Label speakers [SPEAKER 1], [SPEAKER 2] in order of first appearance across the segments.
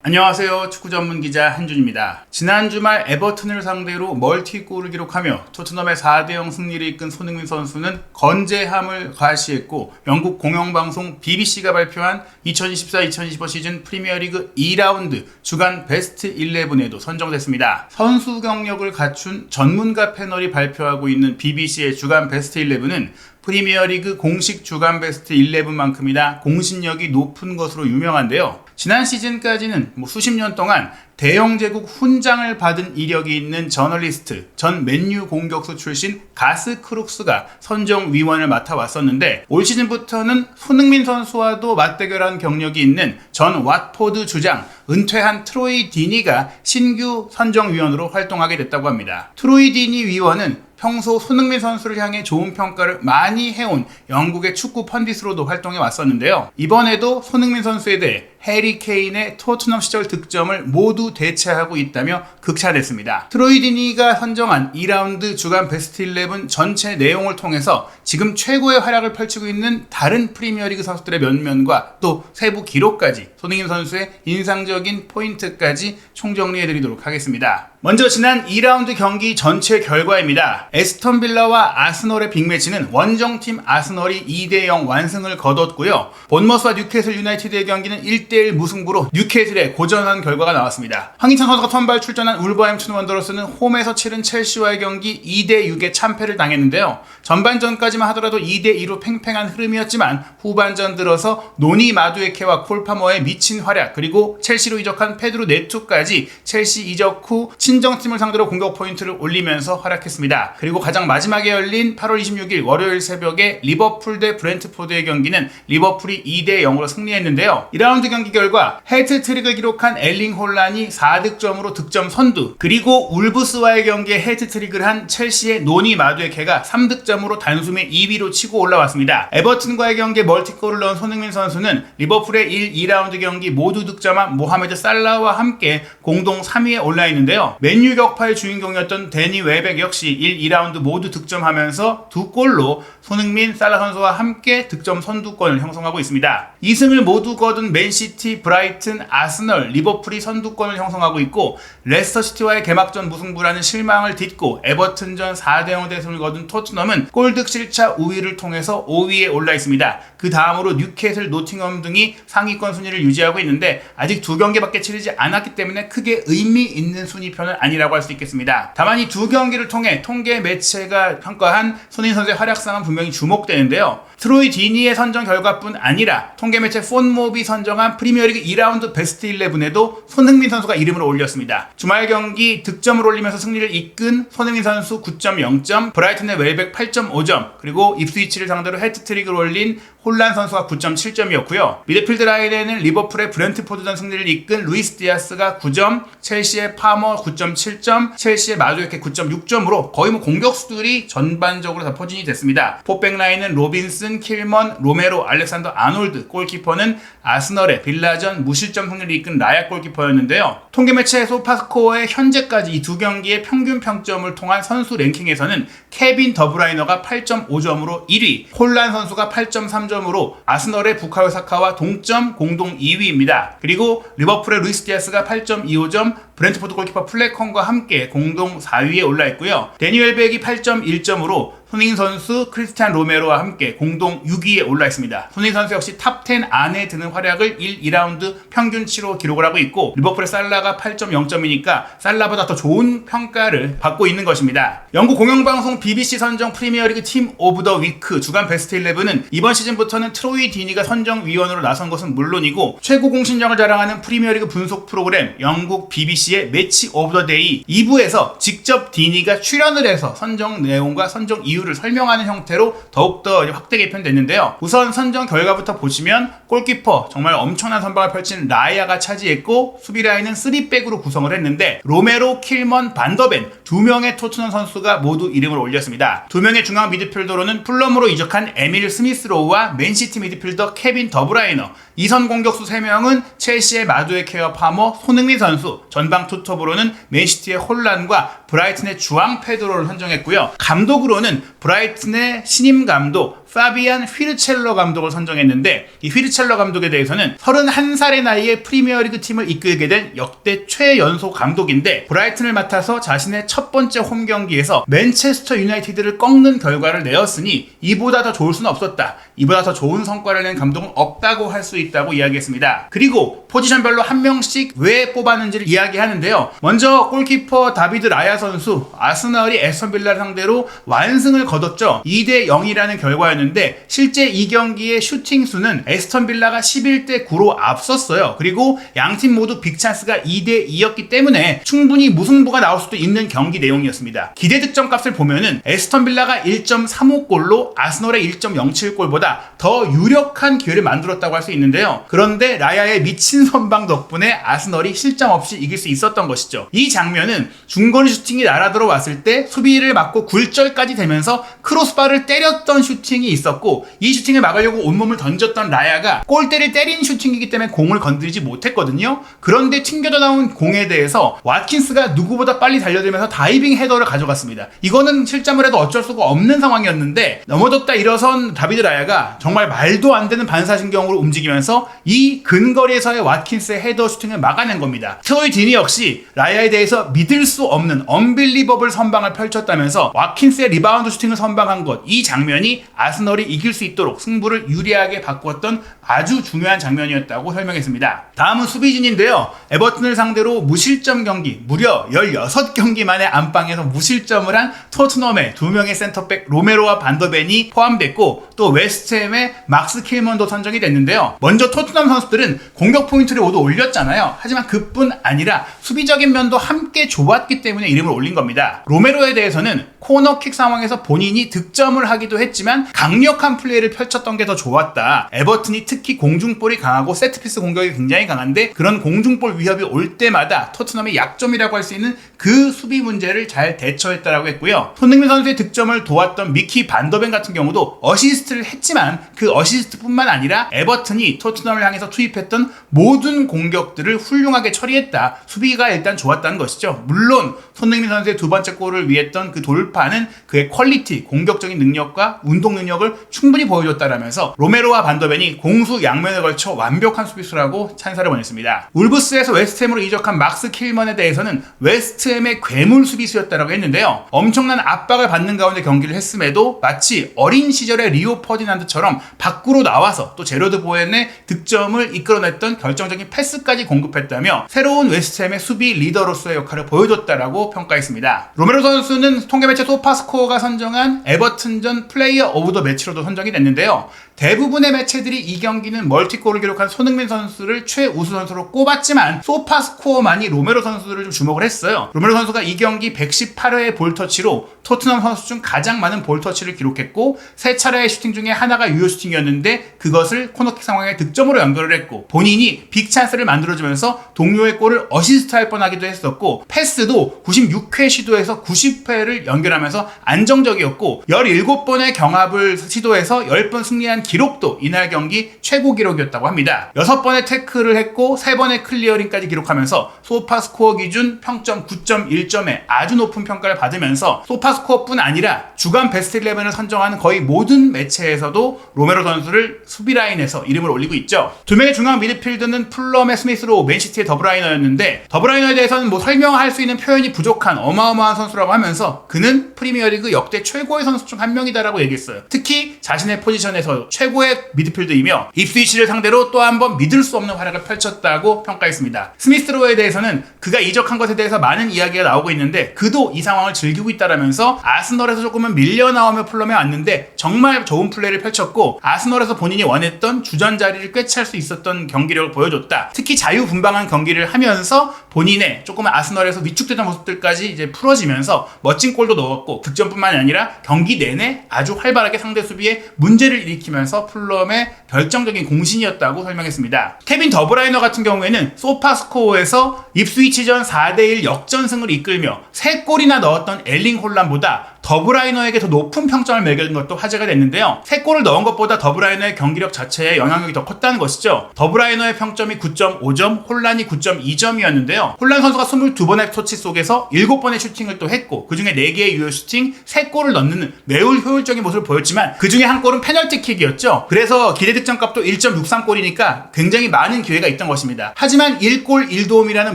[SPEAKER 1] 안녕하세요. 축구 전문 기자 한준입니다. 지난 주말 에버튼을 상대로 멀티골을 기록하며 토트넘의 4대0 승리를 이끈 손흥민 선수는 건재함을 과시했고, 영국 공영방송 BBC가 발표한 2024-2025 시즌 프리미어리그 2라운드 주간 베스트 11에도 선정됐습니다. 선수 경력을 갖춘 전문가 패널이 발표하고 있는 BBC의 주간 베스트 11은 프리미어리그 공식 주간 베스트 11만큼이나 공신력이 높은 것으로 유명한데요. 지난 시즌까지는 수십 년 동안 대영 제국 훈장을 받은 이력이 있는 저널리스트, 전 맨유 공격수 출신 가스 크룩스가 선정위원을 맡아왔었는데, 올 시즌부터는 손흥민 선수와도 맞대결한 경력이 있는 전 왓포드 주장, 은퇴한 트로이 디니가 신규 선정위원으로 활동하게 됐다고 합니다. 트로이 디니 위원은 평소 손흥민 선수를 향해 좋은 평가를 많이 해온 영국의 축구 펀디스로도 활동해 왔었는데요. 이번에도 손흥민 선수에 대해 해리 케인의 토트넘 시절 득점을 모두 대체하고 있다며 극찬했습니다. 트로이 디니가 선정한 2라운드 주간 베스트 11 전체 내용을 통해서 지금 최고의 활약을 펼치고 있는 다른 프리미어리그 선수들의 면면과 또 세부 기록까지, 손흥민 선수의 인상적인 포인트까지 총정리해드리도록 하겠습니다. 먼저 지난 2라운드 경기 전체 결과입니다. 에스턴 빌라와 아스널의 빅매치는 원정팀 아스널이 2대0 완승을 거뒀고요. 본머스와 뉴캐슬 유나이티드의 경기는 1대1 무승부로 뉴캐슬의 고전한 결과가 나왔습니다. 황희찬 선수가 선발 출전한 울버햄튼 원더러스는 홈에서 치른 첼시와의 경기 2대6의 참패를 당했는데요. 전반전까지만 하더라도 2대2로 팽팽한 흐름이었지만 후반전 들어서 노니 마두에케와 콜파머의 미친 활약, 그리고 첼시로 이적한 페드로 네투까지 첼시 이적 후 친정팀을 상대로 공격 포인트를 올리면서 활약했습니다. 그리고 가장 마지막에 열린 8월 26일 월요일 새벽에 리버풀 대 브렌트포드의 경기는 리버풀이 2대0으로 승리했는데요. 2라운드 경기 결과 해트트릭을 기록한 엘링 홀란이 4득점으로 득점 선두, 그리고 울브스와의 경기에 해트트릭을 한 첼시의 노니 마두에케가 3득점으로 단숨에 2위로 치고 올라왔습니다. 에버튼과의 경기에 멀티골을 넣은 손흥민 선수는 리버풀의 1, 2라운드 경기 모두 득점한 모하메드 살라와 함께 공동 3위에 올라있는데요. 맨유 격파의 주인공이었던 데니 웨백 역시 1, 2라운드 모두 득점하면서 2골로 손흥민, 살라 선수와 함께 득점 선두권을 형성하고 있습니다. 2승을 모두 거둔 맨시티, 브라이튼, 아스널, 리버풀이 선두권을 형성하고 있고, 레스터시티와의 개막전 무승부라는 실망을 딛고 에버튼전 4대0 대승을 거둔 토트넘은 골득 실차 우위를 통해서 5위에 올라 있습니다. 그 다음으로 뉴캐슬, 노팅엄 등이 상위권 순위를 유지하고 있는데, 아직 2경기밖에 치르지 않았기 때문에 크게 의미 있는 순위표는 아니라고 할 수 있겠습니다. 다만 이 2경기를 통해 통계 매체가 평가한 손흥민 선수의 활약상은 분명히 주목되는데요. 트로이 디니의 선정 결과뿐 아니라 통계 매체 폰모비 선정한 프리미어리그 2라운드 베스트 11에도 손흥민 선수가 이름을 올렸습니다. 주말 경기 득점을 올리면서 승리를 이끈 손흥민 선수 9.0점, 브라이튼의 웰백 8.5점, 그리고 입스위치를 상대로 해트트릭을 올린 홀란 선수가 9.7점이었고요. 미드필드 라인에는 리버풀의 브렌트포드전 승리를 이끈 루이스 디아스가 9점, 첼시의 파머 9.7점, 첼시의 마두에케 9.6점으로 거의 공격수들이 전반적으로 다 포진이 됐습니다. 포백 라인은 로빈슨, 킬먼, 로메로, 알렉산더 아놀드, 골키퍼는 아스널의 빌라전 무실점 승리를 이끈 라약 골키퍼였는데요. 통계 매체 소파스코어의 현재까지 이 2경기의 평균 평점을 통한 선수 랭킹에서는 케빈 더브라이너가 8.5점으로 1위, 홀란 선수가 8.3점으로 아스널의 부카요 사카와 동점 공동 2위입니다. 그리고 리버풀의 루이스 디아스가 8.25점, 브렌트포드 골키퍼 플래컨과 함께 공동 4위에 올라있고요. 데니 웰백이 8.1점으로 손흥민 선수, 크리스티안 로메로와 함께 공동 6위에 올라있습니다. 손흥민 선수 역시 탑10 안에 드는 활약을 1, 2라운드 평균치로 기록을 하고 있고, 리버풀의 살라가 8.0점이니까 살라보다 더 좋은 평가를 받고 있는 것입니다. 영국 공영방송 BBC 선정 프리미어리그 팀 오브 더 위크 주간 베스트 11은 이번 시즌부터는 트로이 디니가 선정위원으로 나선 것은 물론이고, 최고 공신력을 자랑하는 프리미어리그 분석 프로그램 영국 BBC의 매치 오브 더 데이 2부에서 직접 디니가 출연을 해서 선정 내용과 선정 이유 를 설명하는 형태로 더욱더 확대 개편됐는데요. 우선 선정 결과부터 보시면 골키퍼 정말 엄청난 선방을 펼친 라야가 차지했고, 수비 라인은 3백으로 구성을 했는데 로메로, 킬먼, 반더벤 2명의 토트넘 선수가 모두 이름을 올렸습니다. 2명의 중앙 미드필더로는 풀럼으로 이적한 에밀 스미스로우와 맨시티 미드필더 케빈 더브라이너, 이선 공격수 3명은 첼시의 마두에케와 파머, 손흥민 선수, 전방 투톱으로는 맨시티의 홀란과 브라이튼의 주앙 페드로를 선정했고요. 감독으로는 브라이튼의 신임 감독 파비안 휘르첼러 감독을 선정했는데 이 휘르첼러 감독에 대해서는 31살의 나이에 프리미어리그 팀을 이끌게 된 역대 최연소 감독인데 브라이튼을 맡아서 자신의 첫 번째 홈 경기에서 맨체스터 유나이티드를 꺾는 결과를 내었으니 이보다 더 좋을 수는 없었다. 이보다 더 좋은 성과를 낸 감독은 없다고 할 수 있다고 이야기했습니다. 그리고 포지션별로 한 명씩 왜 뽑았는지를 이야기하는데요. 먼저 골키퍼 다비드 라야 선수, 아스널이 에스턴 빌라를 상대로 완승을 거뒀죠. 2대 0이라는 결과였는데 실제 이 경기의 슈팅 수는 에스턴 빌라가 11대 9로 앞섰어요. 그리고 양팀 모두 빅찬스가 2대 2였기 때문에 충분히 무승부가 나올 수도 있는 경기 내용이었습니다. 기대 득점 값을 보면은 에스턴 빌라가 1.35골로 아스널의 1.07골보다 더 유력한 기회를 만들었다고 할 수 있는데요. 그런데 라야의 미친 선방 덕분에 아스널이 실점 없이 이길 수 있었던 것이죠. 이 장면은 중거리 슈팅이 날아들어왔을 때 수비를 막고 굴절까지 되면서 크로스바를 때렸던 슈팅이 있었고 이 슈팅을 막으려고 온몸을 던졌던 라야가 골대를 때린 슈팅이기 때문에 공을 건드리지 못했거든요. 그런데 튕겨져 나온 공에 대해서 왓킨스가 누구보다 빨리 달려들면서 다이빙 헤더를 가져갔습니다. 이거는 실점을 해도 어쩔 수가 없는 상황이었는데 넘어졌다 일어선 다비드 라야가 정말 말도 안 되는 반사신경으로 움직이면서 이 근거리에서의 왓킨스의 헤더 슈팅을 막아낸 겁니다. 트로이 디니 역시 라야에 대해서 믿을 수 없는 언빌리버블 선방을 펼쳤다면서 왓킨스의 리바운드 슈팅을 선방한 것, 이 장면이 아스널이 이길 수 있도록 승부를 유리하게 바꾸었던 아주 중요한 장면이었다고 설명했습니다. 다음은 수비진인데요. 에버튼을 상대로 무실점 경기, 무려 16경기 만에 안방에서 무실점을 한 토트넘의 2명의 센터백 로메로와 반더벤이 포함됐고 또 웨스트햄의 막스 킬먼도 선정이 됐는데요. 먼저 토트넘 선수들은 공격 포인트를 모두 올렸잖아요. 하지만 그뿐 아니라 수비적인 면도 함께 좋았기 때문에 이름을 올린 겁니다. 로메로에 대해서는 코너킥 상황에서 본인이 득점을 하기도 했지만 강력한 플레이를 펼쳤던 게 더 좋았다. 에버튼이 특히 공중볼이 강하고 세트피스 공격이 굉장히 강한데 그런 공중볼 위협이 올 때마다 토트넘의 약점이라고 할 수 있는 그 수비 문제를 잘 대처했다라고 했고요. 손흥민 선수의 득점을 도왔던 미키 반더벤 같은 경우도 어시스트를 했지만 그 어시스트뿐만 아니라 에버튼이 토트넘을 향해서 투입했던 모든 공격들을 훌륭하게 처리했다. 수비가 일단 좋았다는 것이죠. 물론 손흥민 선수의 두 번째 골을 위했던 그 돌파는 그의 퀄리티, 공격적인 능력과 운동 능력을 충분히 보여줬다라면서 로메로와 반더벤이 공수 양면에 걸쳐 완벽한 수비수라고 찬사를 보냈습니다. 울브스에서 웨스트햄으로 이적한 막스 킬먼에 대해서는 웨스트햄의 괴물 수비수였다라고 했는데요. 엄청난 압박을 받는 가운데 경기를 했음에도 마치 어린 시절의 리오 퍼디난드처럼 밖으로 나와서 또 제로드 보엔의 득점을 이끌어냈던 결정적인 패스까지 공급했다며 새로운 웨스트햄의 수비 리더로서의 역할을 보여줬다라고 평가했습니다. 로메로 선수는 통계매체 소파스코어가 선정한 에버튼전 플레이어 오브 더 매치로도 선정이 됐는데요. 대부분의 매체들이 이 경기는 멀티골을 기록한 손흥민 선수를 최우수 선수로 꼽았지만 소파스코어만이 로메로 선수를 좀 주목을 했어요. 로메로 선수가 이 경기 118회의 볼터치로 토트넘 선수 중 가장 많은 볼터치를 기록했고 3차례의 슈팅 중에 하나가 유효 슈팅이었는데 그것을 코너킥 상황에 득점으로 연결을 했고 본인이 빅찬스를 만들어주면서 동료의 골을 어시스트할 뻔하기도 했었고 패스도 96회 시도에서 90회를 연결하면서 안정적이었고 17번의 경합을 시도해서 10번 승리한 기록도 이날 경기 최고 기록이었다고 합니다. 6번의 태클을 했고 3번의 클리어링까지 기록하면서 소파스코어 기준 평점 9.1점에 아주 높은 평가를 받으면서 소파스코어뿐 아니라 주간 베스트 11을 선정하는 거의 모든 매체에서도 로메로 선수를 수비 라인에서 이름을 올리고 있죠. 두 명의 중앙 미드필드는 풀럼의 스미스로 맨시티의 더브라이너였는데 더브라이너에 대해서는 뭐 설명할 수 있는 표현이 부족한 어마어마한 선수라고 하면서 그는 프리미어리그 역대 최고의 선수 중 한 명이다라고 얘기했어요. 특히 자신의 포지션에서 최고의 미드필드이며 입스위치를 상대로 또 한 번 믿을 수 없는 활약을 펼쳤다고 평가했습니다. 스미스로에 대해서는 그가 이적한 것에 대해서 많은 이야기가 나오고 있는데 그도 이 상황을 즐기고 있다라면서 아스널에서 조금은 밀려 나오며 풀럼에 왔는데 정말 좋은 플레이를 펼쳤고 아스널에서 본인이 원했던 주전 자리를 꿰찰 수 있었던 경기력을 보여줬다. 특히 자유분방한 경기를 하면서 본인의 조금은 아스널에서 위축되던 모습들까지 이제 풀어지면서 멋진 골도 넣었고 득점뿐만 아니라 경기 내내 아주 활발하게 상대 수비에 문제를 일으키면서 풀럼의 결정적인 공신이었다고 설명했습니다. 케빈 더브라이너 같은 경우에는 소파스코어에서 입스위치전 4대1 역전승을 이끌며 3골이나 넣었던 엘링 홀란보다 더브라이너에게 더 높은 평점을 매겨준 것도 화제가 됐는데요. 3골을 넣은 것보다 더브라이너의 경기력 자체에 영향력이 더 컸다는 것이죠. 더브라이너의 평점이 9.5점, 혼란이 9.2점이었는데요. 혼란 선수가 22번의 터치 속에서 7번의 슈팅을 또 했고 그중에 4개의 유효 슈팅, 3골을 넣는 매우 효율적인 모습을 보였지만 그중에 한 골은 페널티킥이었죠. 그래서 기대 득점값도 1.63골이니까 굉장히 많은 기회가 있던 것입니다. 하지만 1골 1도움이라는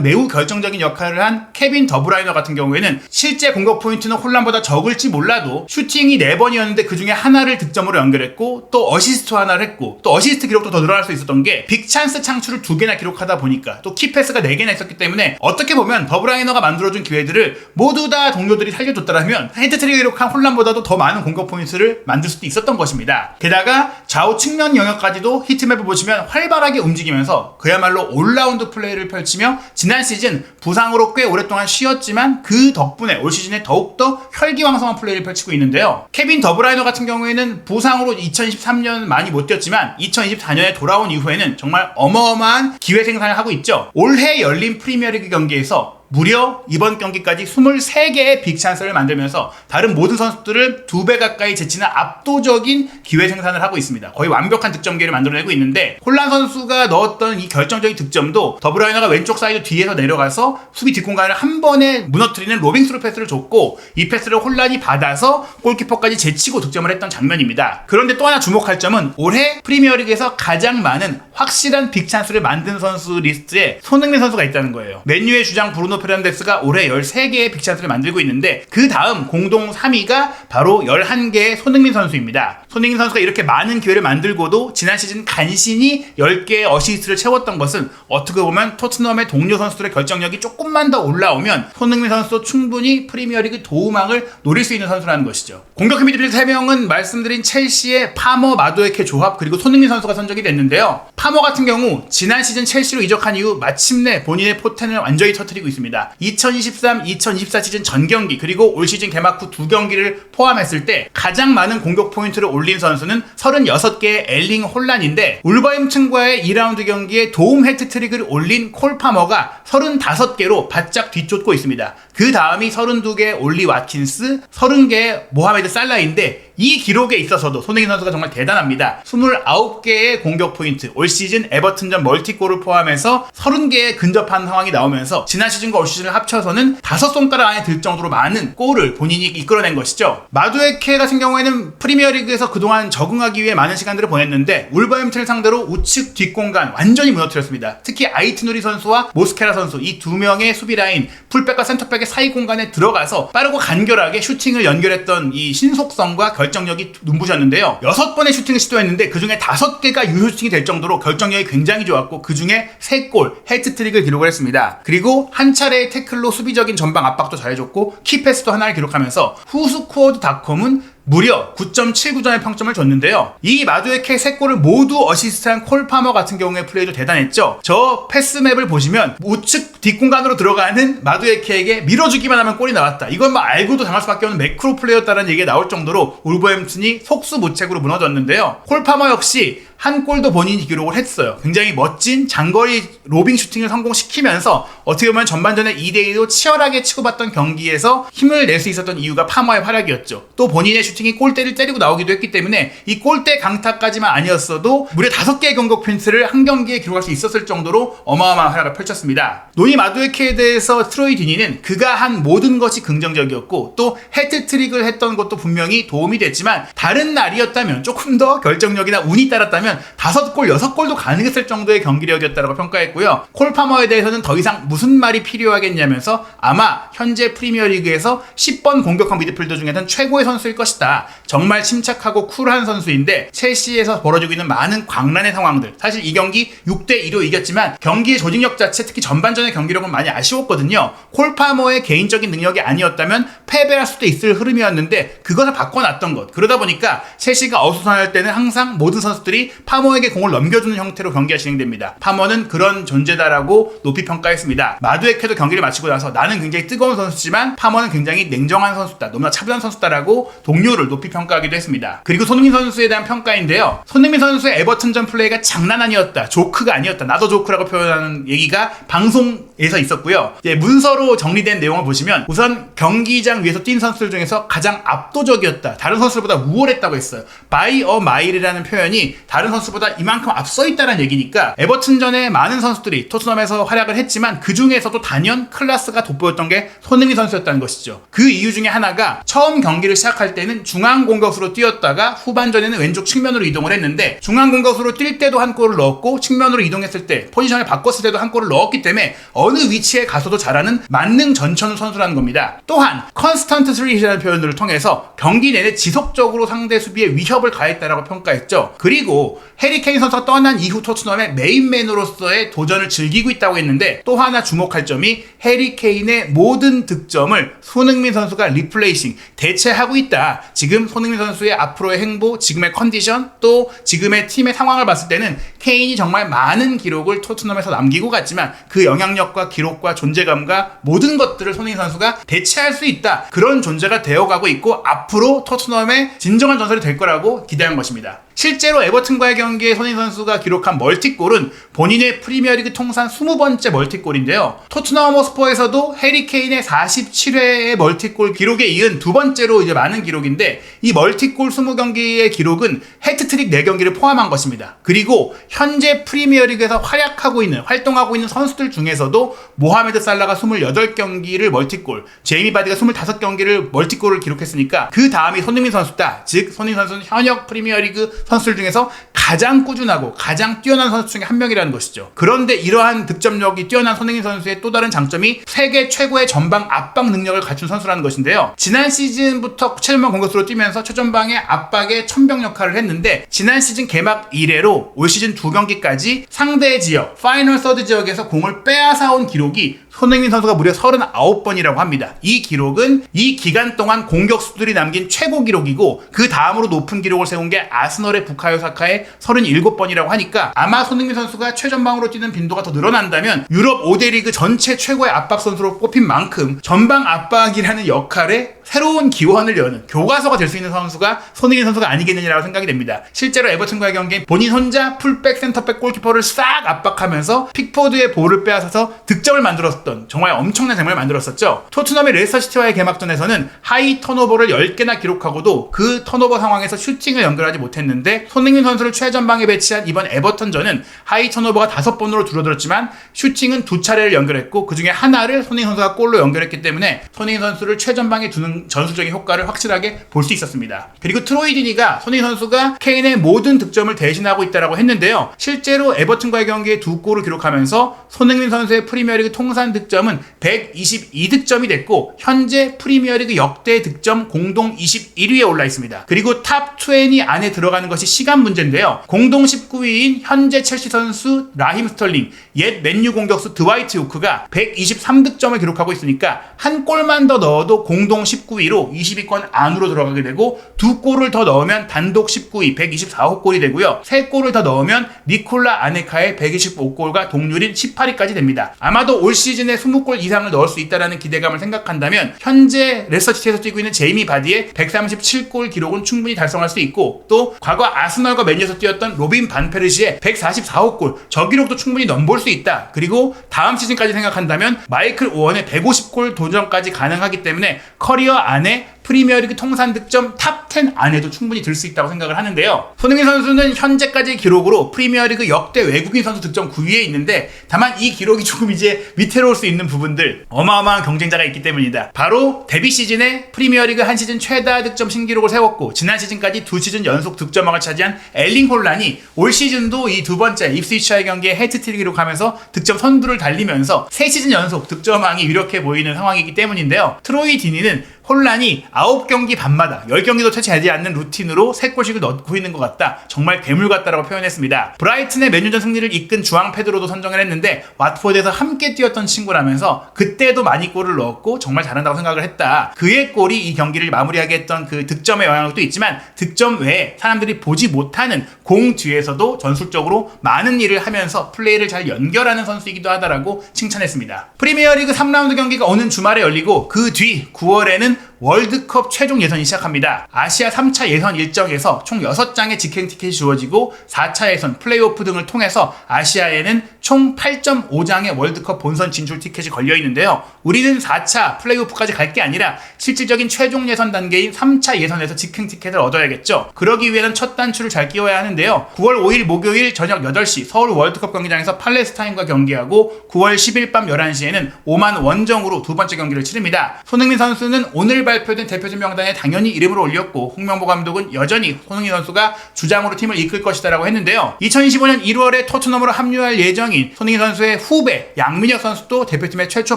[SPEAKER 1] 매우 결정적인 역할을 한 케빈 더브라이너 같은 경우에는 실제 공격 포인트는 혼란보다 적을지 몰라도 슈팅이 4번이었는데 그중에 하나를 득점으로 연결했고 또 어시스트 하나를 했고 또 어시스트 기록도 더 늘어날 수 있었던 게 빅찬스 창출을 2개나 기록하다 보니까 또 키패스가 4개나 있었기 때문에 어떻게 보면 더브라이너가 만들어준 기회들을 모두 다 동료들이 살려줬더라면 헤드트릭 기록한 혼란보다도 더 많은 공격 포인트를 만들 수도 있었던 것입니다. 게다가 좌우 측면 영역까지도 히트맵을 보시면 활발하게 움직이면서 그야말로 올라운드 플레이를 펼치며 지난 시즌 부상으로 꽤 오랫동안 쉬었지만 그 덕분에 올 시즌에 더욱더 혈기왕성한 플레이를 펼치고 있는데요. 케빈 더브라이너 같은 경우에는 부상으로 2023년 많이 못 뛰었지만 2024년에 돌아온 이후에는 정말 어마어마한 기회 생산을 하고 있죠. 올해 열린 프리미어리그 경기에서 무려 이번 경기까지 23개의 빅찬스를 만들면서 다른 모든 선수들을 2배 가까이 제치는 압도적인 기회 생산을 하고 있습니다. 거의 완벽한 득점 기회를 만들어내고 있는데 혼란 선수가 넣었던 이 결정적인 득점도 더브라이너가 왼쪽 사이드 뒤에서 내려가서 수비 뒷공간을 한 번에 무너뜨리는 로빙 스루 패스를 줬고 이 패스를 혼란이 받아서 골키퍼까지 제치고 득점을 했던 장면입니다. 그런데 또 하나 주목할 점은 올해 프리미어리그에서 가장 많은 확실한 빅찬스를 만든 선수 리스트에 손흥민 선수가 있다는 거예요. 맨유의 주장 브루노 페르난데스가 올해 13개의 빅찬스를 만들고 있는데 그 다음 공동 3위가 바로 11개의 손흥민 선수입니다. 손흥민 선수가 이렇게 많은 기회를 만들고도 지난 시즌 간신히 10개의 어시스트를 채웠던 것은 어떻게 보면 토트넘의 동료 선수들의 결정력이 조금만 더 올라오면 손흥민 선수도 충분히 프리미어리그 도움왕을 노릴 수 있는 선수라는 것이죠. 공격형 미드필더 3명은 말씀드린 첼시의 파머, 마두에케 조합 그리고 손흥민 선수가 선정이 됐는데요. 파머 같은 경우 지난 시즌 첼시로 이적한 이후 마침내 본인의 포텐을 완전히 터뜨리고 있습니다. 2023-2024 시즌 전 경기 그리고 올 시즌 개막 후 2경기를 포함했을 때 가장 많은 공격 포인트를 올린 선수는 36개의 엘링 혼란인데 울버햄튼과의 2라운드 경기에 도움 해트트릭을 올린 콜 파머가 35개로 바짝 뒤쫓고 있습니다. 그 다음이 32개의 올리 와킨스, 30개의 모하메드 살라인데 이 기록에 있어서도 손흥민 선수가 정말 대단합니다. 29개의 공격 포인트, 올 시즌 에버튼전 멀티골을 포함해서 30개의 근접한 상황이 나오면서 지난 시즌과 올 시즌을 합쳐서는 5손가락 안에 들 정도로 많은 골을 본인이 이끌어낸 것이죠. 마두에케 같은 경우에는 프리미어리그에서 그동안 적응하기 위해 많은 시간들을 보냈는데 울버햄튼을 상대로 우측 뒷공간 완전히 무너뜨렸습니다. 특히 아이트누리 선수와 모스케라 선수 이 2명의 수비 라인, 풀백과 센터백의 사이 공간에 들어가서 빠르고 간결하게 슈팅을 연결했던 이 신속성과 결정력이 눈부셨는데요. 6번의 슈팅을 시도했는데 그중에 5개가 유효 슈팅이 될 정도로 결정력이 굉장히 좋았고 그중에 3골, 해트트릭을 기록을 했습니다. 그리고 한 차례의 태클로 수비적인 전방 압박도 잘해줬고 키패스도 하나를 기록하면서 후스코어드닷컴은 무려 9.79점의 평점을 줬는데요. 이 마두에케 3골을 모두 어시스트한 콜 파머 같은 경우의 플레이도 대단했죠. 저 패스맵을 보시면 우측 뒷공간으로 들어가는 마두에케에게 밀어주기만 하면 골이 나왔다. 이건 뭐 알고도 당할 수밖에 없는 매크로 플레이였다는 얘기가 나올 정도로 울버햄튼이 속수무책으로 무너졌는데요. 콜 파머 역시 한 골도 본인이 기록을 했어요. 굉장히 멋진 장거리 로빙 슈팅을 성공시키면서 어떻게 보면 전반전에 2대2로 치열하게 치고받던 경기에서 힘을 낼 수 있었던 이유가 파머의 활약이었죠. 또 본인의 슈팅이 골대를 때리고 나오기도 했기 때문에 이 골대 강타까지만 아니었어도 무려 5개의 공격 포인트를 한 경기에 기록할 수 있었을 정도로 어마어마한 활약을 펼쳤습니다. 노니 마두에케에 대해서 트로이 디니는 그가 한 모든 것이 긍정적이었고 또 해트트릭을 했던 것도 분명히 도움이 됐지만 다른 날이었다면 조금 더 결정력이나 운이 따랐다면 5골, 6골도 가능했을 정도의 경기력이었다고 평가했고요. 콜 파머에 대해서는 더 이상 무슨 말이 필요하겠냐면서 아마 현재 프리미어리그에서 10번 공격형 미드필더 중에는 최고의 선수일 것이다. 정말 침착하고 쿨한 선수인데 첼시에서 벌어지고 있는 많은 광란의 상황들, 사실 이 경기 6대2로 이겼지만 경기의 조직력 자체, 특히 전반전의 경기력은 많이 아쉬웠거든요. 콜 파머의 개인적인 능력이 아니었다면 패배할 수도 있을 흐름이었는데 그것을 바꿔놨던 것, 그러다 보니까 첼시가 어수선할 때는 항상 모든 선수들이 파머에게 공을 넘겨주는 형태로 경기가 진행됩니다. 파머는 그런 존재다라고 높이 평가했습니다. 마두에케도 경기를 마치고 나서 나는 굉장히 뜨거운 선수지만 파머는 굉장히 냉정한 선수다, 너무나 차분한 선수다라고 동료를 높이 평가하기도 했습니다. 그리고 손흥민 선수에 대한 평가인데요. 손흥민 선수의 에버튼전 플레이가 장난 아니었다, 조크가 아니었다, 나도 조크라고 표현하는 얘기가 방송에서 있었고요. 문서로 정리된 내용을 보시면 우선 경기장 위에서 뛴 선수들 중에서 가장 압도적이었다, 다른 선수들보다 우월했다고 했어요. by a mile이라는 표현이 다른 선수보다 이만큼 앞서 있다는 얘기니까 에버튼전에 많은 선수들이 토트넘에서 활약을 했지만 그 중에서도 단연 클래스가 돋보였던 게 손흥민 선수였다는 것이죠. 그 이유 중에 하나가 처음 경기를 시작할 때는 중앙 공격수로 뛰었다가 후반전에는 왼쪽 측면으로 이동을 했는데 중앙 공격수로 뛸 때도 한 골을 넣었고 측면으로 이동했을 때 포지션을 바꿨을 때도 한 골을 넣었기 때문에 어느 위치에 가서도 잘하는 만능 전천후 선수라는 겁니다. 또한 컨스턴트 스리라는 표현을 통해서 경기 내내 지속적으로 상대 수비에 위협을 가했다라고 평가했죠. 그리고 해리 케인 선수가 떠난 이후 토트넘의 메인맨으로서의 도전을 즐기고 있다고 했는데 또 하나 주목할 점이 해리 케인의 모든 득점을 손흥민 선수가 리플레이싱, 대체하고 있다. 지금 손흥민 선수의 앞으로의 행보, 지금의 컨디션, 또 지금의 팀의 상황을 봤을 때는 케인이 정말 많은 기록을 토트넘에서 남기고 갔지만 그 영향력과 기록과 존재감과 모든 것들을 손흥민 선수가 대체할 수 있다. 그런 존재가 되어가고 있고 앞으로 토트넘의 진정한 전설이 될 거라고 기대한 것입니다. 실제로 에버튼과의 경기에 손흥민 선수가 기록한 멀티골은 본인의 프리미어리그 통산 20번째 멀티골인데요. 토트넘 호스퍼에서도 해리 케인의 47회의 멀티골 기록에 이은 두 번째로 이제 많은 기록인데 이 멀티골 20경기의 기록은 해트트릭 4경기를 포함한 것입니다. 그리고 현재 프리미어리그에서 활동하고 있는 선수들 중에서도 모하메드 살라가 28경기를 멀티골, 제이미 바디가 25경기를 멀티골을 기록했으니까 그 다음이 손흥민 선수다. 즉 손흥민 선수는 현역 프리미어리그 선수들 중에서 가장 꾸준하고 가장 뛰어난 선수 중에 한 명이라는 것이죠. 그런데 이러한 득점력이 뛰어난 손흥민 선수의 또 다른 장점이 세계 최고의 전방 압박 능력을 갖춘 선수라는 것인데요. 지난 시즌부터 최전방 공격수로 뛰면서 최전방의 압박의 천병 역할을 했는데 지난 시즌 개막 이래로 올 시즌 2경기까지 상대 지역, 파이널 서드 지역에서 공을 빼앗아온 기록이 손흥민 선수가 무려 39번이라고 합니다. 이 기록은 이 기간 동안 공격수들이 남긴 최고 기록이고 그 다음으로 높은 기록을 세운 게 아스널의 부카요 사카의 37번이라고 하니까 아마 손흥민 선수가 최전방으로 뛰는 빈도가 더 늘어난다면 유럽 5대 리그 전체 최고의 압박 선수로 꼽힌 만큼 전방 압박이라는 역할에 새로운 기원을 여는 교과서가 될 수 있는 선수가 손흥민 선수가 아니겠느냐라고 생각이 됩니다. 실제로 에버튼과의 경기에 본인 혼자 풀백, 센터백, 골키퍼를 싹 압박하면서 픽포드의 볼을 빼앗아서 득점을 만들었던 정말 엄청난 장면을 만들었었죠. 토트넘의 레스터시티와의 개막전에서는 하이 턴오버를 10개나 기록하고도 그 턴오버 상황에서 슈팅을 연결하지 못했는데 손흥민 선수를 최전방에 배치한 이번 에버턴전은 하이 턴오버가 5번으로 줄어들었지만 슈팅은 2차례를 연결했고 그 중에 하나를 손흥민 선수가 골로 연결했기 때문에 손흥민 선수를 최전방에 두는 전술적인 효과를 확실하게 볼 수 있었습니다. 그리고 트로이 디니가 손흥민 선수가 케인의 모든 득점을 대신하고 있다고 했는데요. 실제로 에버튼과의 경기에 2골을 기록하면서 손흥민 선수의 프리미어리그 통산 득점은 122득점이 됐고 현재 프리미어리그 역대 득점 공동 21위에 올라 있습니다. 그리고 탑 20 안에 들어가는 것이 시간 문제인데요. 공동 19위인 현재 첼시 선수 라힘 스털링, 옛 맨유 공격수 드와이트 요크가 123득점을 기록하고 있으니까 한 골만 더 넣어도 공동 19위로 20위권 안으로 들어가게 되고 2골을 더 넣으면 단독 19위 124호 골이 되고요. 3골을 더 넣으면 니콜라 아네카의 125골과 동률인 18위까지 됩니다. 아마도 올 시즌에 20골 이상을 넣을 수 있다는 기대감을 생각한다면 현재 레스터시티에서 뛰고 있는 제이미 바디의 137골 기록은 충분히 달성할 수 있고 또 과거 아스널과 맨유에서 뛰었던 로빈 반 페르시의 144호 골, 저 기록도 충분히 넘볼 수 있다. 그리고 다음 시즌까지 생각한다면 마이클 오원의 150골 도전까지 가능하기 때문에 커리어 안에 프리미어리그 통산 득점 탑 10 안에도 충분히 들 수 있다고 생각을 하는데요. 손흥민 선수는 현재까지의 기록으로 프리미어리그 역대 외국인 선수 득점 9위에 있는데 다만 이 기록이 조금 이제 위태로울 수 있는 부분들, 어마어마한 경쟁자가 있기 때문이다. 바로 데뷔 시즌에 프리미어리그 한 시즌 최다 득점 신기록을 세웠고 지난 시즌까지 2시즌 연속 득점왕을 차지한 엘링 홀란이 올 시즌도 이 두 번째 입스위치와의 경기에 해트트릭 기록하면서 득점 선두를 달리면서 3시즌 연속 득점왕이 유력해 보이는 상황이기 때문인데요. 트로이 디니는 혼란이 9경기 밤마다 10경기도 채취하지 않는 루틴으로 3골씩을 넣고 있는 것 같다. 정말 괴물 같다라고 표현했습니다. 브라이튼의 맨유전 승리를 이끈 주앙 페드로도 선정을 했는데 와트포드에서 함께 뛰었던 친구라면서 그때도 많이 골을 넣었고 정말 잘한다고 생각을 했다. 그의 골이 이 경기를 마무리하게 했던 그 득점의 영향도 있지만 득점 외에 사람들이 보지 못하는 공 뒤에서도 전술적으로 많은 일을 하면서 플레이를 잘 연결하는 선수이기도 하다라고 칭찬했습니다. 프리미어리그 3라운드 경기가 오는 주말에 열리고 그 뒤 9월에는 월드컵 최종 예선이 시작합니다. 아시아 3차 예선 일정에서 총 6장의 직행 티켓이 주어지고 4차 예선, 플레이오프 등을 통해서 아시아에는 총 8.5장의 월드컵 본선 진출 티켓이 걸려있는데요. 우리는 4차 플레이오프까지 갈 게 아니라 실질적인 최종 예선 단계인 3차 예선에서 직행 티켓을 얻어야겠죠. 그러기 위해는 첫 단추를 잘 끼워야 하는데요. 9월 5일 목요일 저녁 8시 서울 월드컵 경기장에서 팔레스타인과 경기하고 9월 10일 밤 11시에는 오만 원정으로 두 번째 경기를 치릅니다. 손흥민 선수는 오늘 발표된 대표팀 명단에 당연히 이름을 올렸고 홍명보 감독은 여전히 손흥민 선수가 주장으로 팀을 이끌 것이다라고 했는데요. 2025년 1월에 토트넘으로 합류할 예정인 손흥민 선수의 후배 양민혁 선수도 대표팀에 최초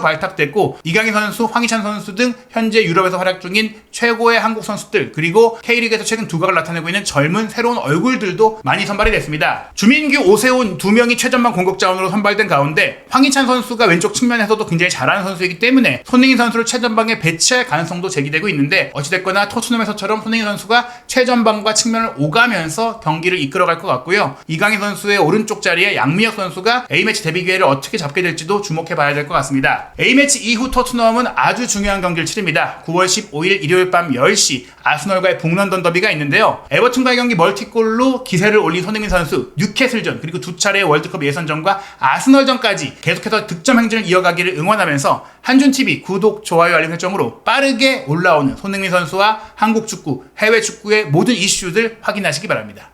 [SPEAKER 1] 발탁됐고 이강인 선수, 황희찬 선수 등 현재 유럽에서 활약 중인 최고의 한국 선수들 그리고 K리그에서 최근 두각을 나타내고 있는 젊은 새로운 얼굴들도 많이 선발이 됐습니다. 주민규, 오세훈 두 명이 최전방 공격 자원으로 선발된 가운데 황희찬 선수가 왼쪽 측면에서도 굉장히 잘하는 선수이기 때문에 손흥민 선수를 최전방에 배치할 가능성도 제기되고 있는데 어찌됐거나 토트넘에서처럼 손흥민 선수가 최전방과 측면을 오가면서 경기를 이끌어갈 것 같고요. 이강인 선수의 오른쪽 자리에 양민혁 선수가 A매치 데뷔 기회를 어떻게 잡게 될지도 주목해봐야 될 것 같습니다. A매치 이후 토트넘은 아주 중요한 경기를 치릅니다. 9월 15일 일요일 밤 10시 아스널과의 북런던 더비가 있는데요. 에버튼과의 경기 멀티골로 기세를 올린 손흥민 선수, 뉴캐슬전 그리고 두 차례의 월드컵 예선전과 아스널전까지 계속해서 득점 행진을 이어가기를 응원하면서 한준TV 구독, 좋아요, 알림 설정으로 빠르게 올라오는 손흥민 선수와 한국 축구, 해외 축구의 모든 이슈들 확인하시기 바랍니다.